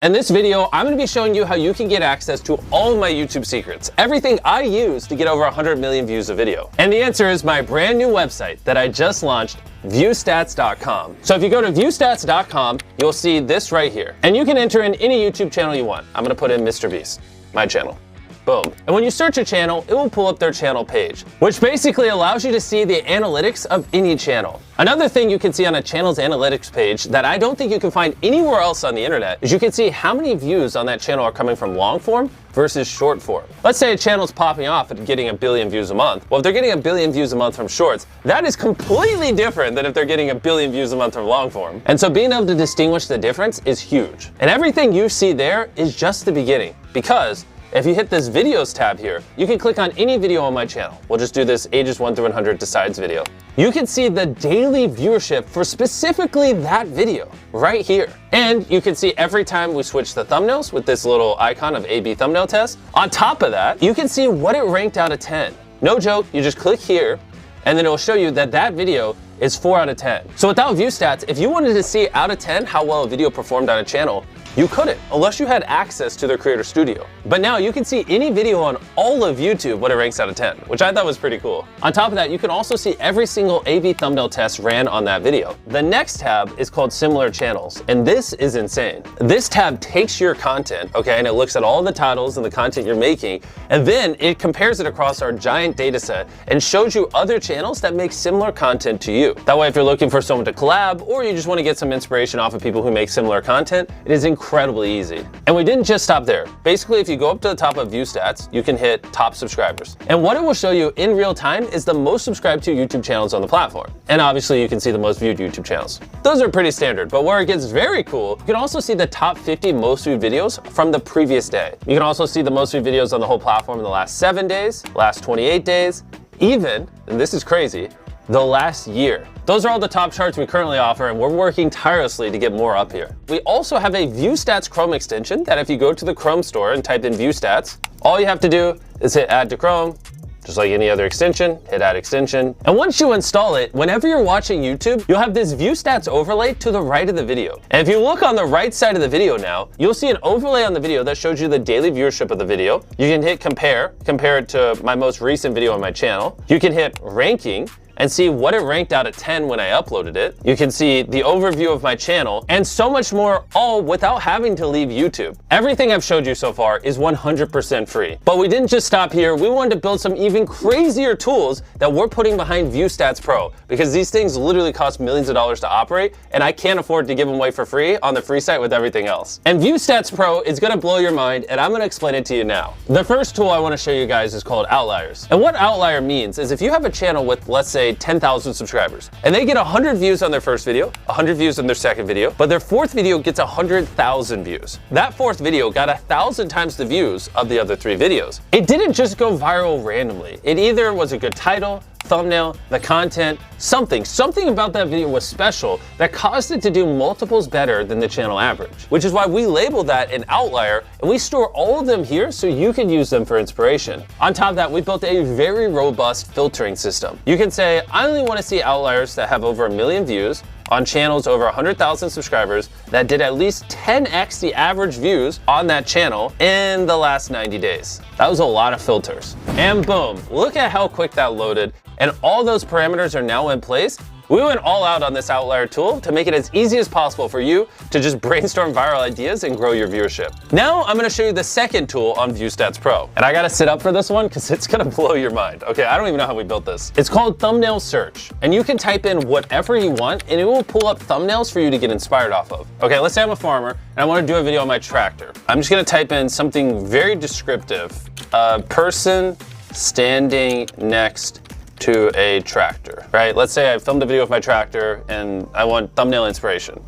In this video, I'm going to be showing you how you can get access to all my YouTube secrets, everything I use to get over 100 million views a video. And the answer is my brand new website that I just launched, viewstats.com. So if you go to viewstats.com, you'll see this right here. And you can enter in any YouTube channel you want. I'm going to put in Mr. Beast, my channel. Boom. And when you search a channel, it will pull up their channel page, which basically allows you to see the analytics of any channel. Another thing you can see on a channel's analytics page that I don't think you can find anywhere else on the internet is you can see how many views on that channel are coming from long form versus short form. Let's say a channel's popping off and getting 1 billion views a month. Well, if they're getting 1 billion views a month from shorts, that is completely different than if they're getting 1 billion views a month from long form. And so being able to distinguish the difference is huge. And everything you see there is just the beginning, because if you hit this videos tab here, you can click on any video on my channel. We'll just do this ages 1 through 100 decides video. You can see the daily viewership for specifically that video right here. And you can see every time we switch the thumbnails with this little icon of A/B thumbnail test. On top of that, you can see what it ranked out of 10. No joke, you just click here and then it will show you that that video is 4 out of 10. So without view stats, if you wanted to see out of 10 how well a video performed on a channel, you couldn't, unless you had access to their Creator Studio. But now you can see any video on all of YouTube what it ranks out of 10, which I thought was pretty cool. On top of that, you can also see every single A/B thumbnail test ran on that video. The next tab is called Similar Channels, and this is insane. This tab takes your content, okay, and it looks at all the titles and the content you're making, and then it compares it across our giant data set and shows you other channels that make similar content to you. That way, if you're looking for someone to collab, or you just want to get some inspiration off of people who make similar content, it is incredibly easy. And we didn't just stop there. Basically, if you go up to the top of View Stats, you can hit Top Subscribers. And what it will show you in real time is the most subscribed to YouTube channels on the platform. And obviously, you can see the most viewed YouTube channels. Those are pretty standard, but where it gets very cool, you can also see the top 50 most viewed videos from the previous day. You can also see the most viewed videos on the whole platform in the last 7 days, last 28 days, even, and this is crazy, the last year. Those are all the top charts we currently offer, and we're working tirelessly to get more up here. We also have a View Stats Chrome extension that if you go to the Chrome store and type in View Stats, all you have to do is hit Add to Chrome, just like any other extension, hit Add Extension. And once you install it, whenever you're watching YouTube, you'll have this View Stats overlay to the right of the video. And if you look on the right side of the video now, you'll see an overlay on the video that shows you the daily viewership of the video. You can hit compare it to my most recent video on my channel. You can hit ranking, and see what it ranked out of 10 when I uploaded it. You can see the overview of my channel and so much more, all without having to leave YouTube. Everything I've showed you so far is 100% free. But we didn't just stop here. We wanted to build some even crazier tools that we're putting behind View Stats Pro, because these things literally cost millions of dollars to operate, and I can't afford to give them away for free on the free site with everything else. And View Stats Pro is gonna blow your mind, and I'm gonna explain it to you now. The first tool I wanna show you guys is called Outliers. And what Outlier means is if you have a channel with, let's say, 10,000 subscribers, and they get 100 views on their first video, 100 views on their second video, but their fourth video gets 100,000 views. That fourth video got 1,000 times the views of the other 3 videos. It didn't just go viral randomly. It either was a good title, thumbnail, the content, something about that video was special that caused it to do multiples better than the channel average, which is why we label that an outlier, and we store all of them here so you can use them for inspiration. On top of that, we built a very robust filtering system. You can say, I only want to see outliers that have over 1 million views on channels over 100,000 subscribers that did at least 10x the average views on that channel in the last 90 days. That was a lot of filters. And boom, look at how quick that loaded. And all those parameters are now in place. We went all out on this outlier tool to make it as easy as possible for you to just brainstorm viral ideas and grow your viewership. Now I'm gonna show you the second tool on View Stats Pro. And I gotta sit up for this one because it's gonna blow your mind. Okay, I don't even know how we built this. It's called Thumbnail Search. And you can type in whatever you want and it will pull up thumbnails for you to get inspired off of. Okay, let's say I'm a farmer and I wanna do a video on my tractor. I'm just gonna type in something very descriptive. A person standing next to a tractor, right? Let's say I filmed a video of my tractor and I want thumbnail inspiration.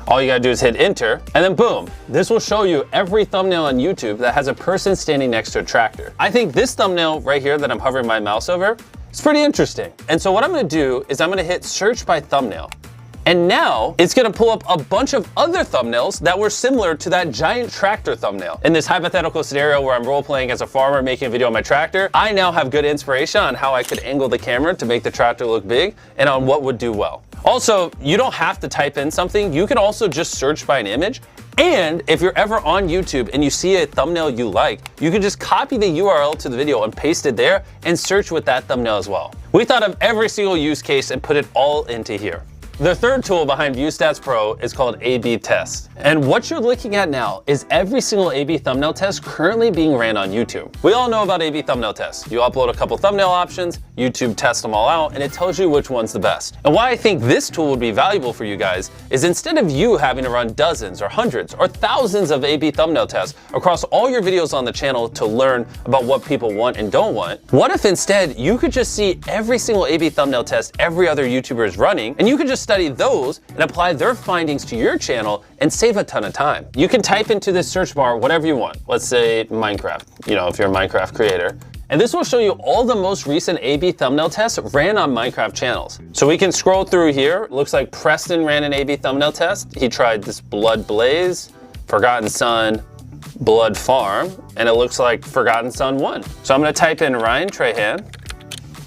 All you gotta do is hit enter, and then boom, this will show you every thumbnail on YouTube that has a person standing next to a tractor. I think this thumbnail right here that I'm hovering my mouse over is pretty interesting. And so what I'm gonna do is I'm gonna hit search by thumbnail. And now it's gonna pull up a bunch of other thumbnails that were similar to that giant tractor thumbnail. In this hypothetical scenario where I'm role-playing as a farmer making a video on my tractor, I now have good inspiration on how I could angle the camera to make the tractor look big and on what would do well. Also, you don't have to type in something. You can also just search by an image And if you're ever on YouTube and you see a thumbnail you like, you can just copy the URL to the video and paste it there and search with that thumbnail as well. We thought of every single use case and put it all into here. The third tool behind ViewStats Pro is called A/B Test. And what you're looking at now is every single A/B thumbnail test currently being ran on YouTube. We all know about A/B thumbnail tests. You upload a couple thumbnail options, YouTube tests them all out, and it tells you which one's the best. And why I think this tool would be valuable for you guys is instead of you having to run dozens or hundreds or thousands of A/B thumbnail tests across all your videos on the channel to learn about what people want and don't want, what if instead you could just see every single A/B thumbnail test every other YouTuber is running, and you could just study those and apply their findings to your channel and save a ton of time. You can type into this search bar whatever you want. Let's say Minecraft, if you're a Minecraft creator. And this will show you all the most recent A/B thumbnail tests ran on Minecraft channels. So we can scroll through here. It looks like Preston ran an A/B thumbnail test. He tried this Blood Blaze, Forgotten Son, Blood Farm, and it looks like Forgotten Son won. So I'm gonna type in Ryan Trahan.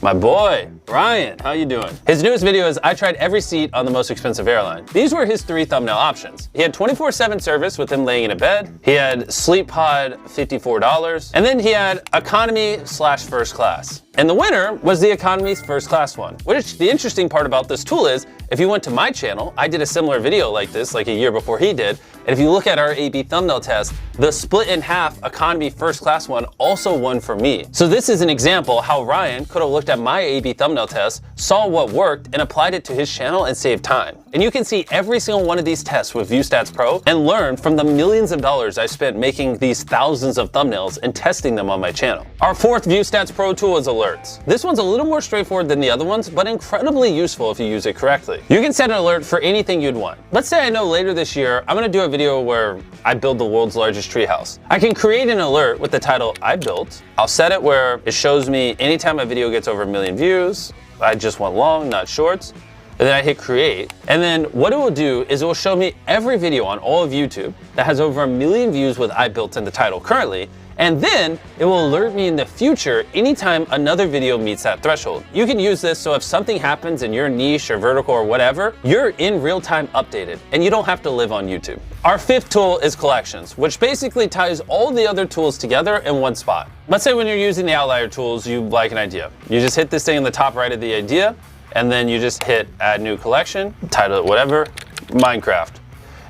My boy, Ryan, how you doing? His newest video is I tried every seat on the most expensive airline. These were his 3 thumbnail options. He had 24/7 service with him laying in a bed. He had Sleep Pod, $54. And then he had economy/first class. And the winner was the economy's first class one. Which the interesting part about this tool is, if you went to my channel, I did a similar video like this like a year before he did. And if you look at our A/B thumbnail test, the split in half economy first class one also won for me. So this is an example how Ryan could have looked at my A/B thumbnail test, saw what worked, and applied it to his channel and saved time. And you can see every single one of these tests with ViewStats Pro and learn from the millions of dollars I spent making these thousands of thumbnails and testing them on my channel. Our fourth ViewStats Pro tool is alerts. This one's a little more straightforward than the other ones, but incredibly useful if you use it correctly. You can set an alert for anything you'd want. Let's say I know later this year, I'm gonna do a video where I build the world's largest treehouse. I can create an alert with the title I built. I'll set it where it shows me anytime a video gets over 1 million views. I just want long, not shorts. And then I hit create. And then what it will do is it will show me every video on all of YouTube that has over 1 million views with I built in the title currently. And then it will alert me in the future anytime another video meets that threshold. You can use this so if something happens in your niche or vertical or whatever, you're in real time updated and you don't have to live on YouTube. Our fifth tool is collections, which basically ties all the other tools together in one spot. Let's say when you're using the outlier tools, you like an idea. You just hit this thing in the top right of the idea, and then you just hit add new collection, title it whatever, Minecraft.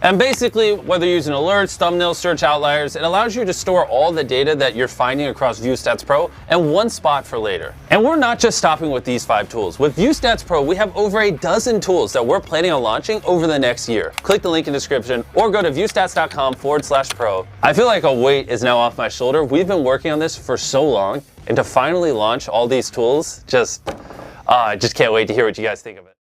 And basically, whether you're using alerts, thumbnails, search outliers, it allows you to store all the data that you're finding across ViewStats Pro in one spot for later. And we're not just stopping with these 5 tools. With ViewStats Pro, we have over a dozen tools that we're planning on launching over the next year. Click the link in the description or go to viewstats.com/pro. I feel like a weight is now off my shoulder. We've been working on this for so long, and to finally launch all these tools, I just can't wait to hear what you guys think of it.